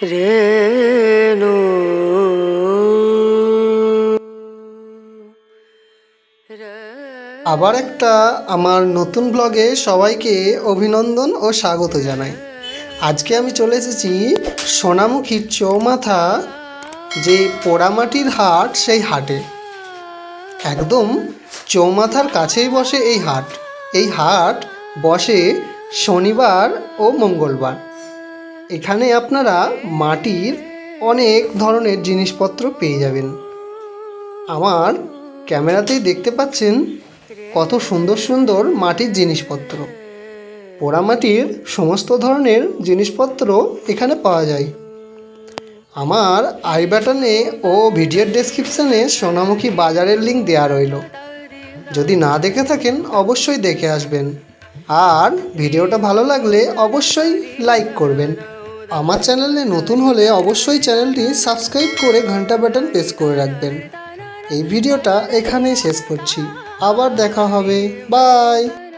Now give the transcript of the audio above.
রেণু আবার একটা আমার নতুন ব্লগে সবাইকে অভিনন্দন ও স্বাগত জানাই। আজকে আমি চলে এসেছি সোনামুখীর চৌমাথা যে পোড়ামাটির হাট, সেই হাটে। একদম চৌমাথার কাছেই বসে এই হাট। এই হাট বসে শনিবার ও মঙ্গলবার। এখানে আপনারা মাটির অনেক ধরনের জিনিসপত্র পেয়ে যাবেন। আমার ক্যামেরাতেই দেখতে পাচ্ছেন কত সুন্দর সুন্দর মাটির জিনিসপত্র। পোড়ামাটির সমস্ত ধরনের জিনিসপত্র এখানে পাওয়া যায়। আমার আই বাটনে ও ভিডিওর ডেসক্রিপশানে সোনামুখী বাজারের লিঙ্ক দেওয়া রইল। যদি না দেখে থাকেন অবশ্যই দেখে আসবেন। আর ভিডিওটা ভালো লাগলে অবশ্যই লাইক করবেন। আমার চ্যানেলে নতুন হলে অবশ্যই চ্যানেলটি সাবস্ক্রাইব করে ঘন্টা বাটন প্রেস করে রাখবেন। এই ভিডিওটা এখানেই শেষ করছি। আবার দেখা হবে। বাই।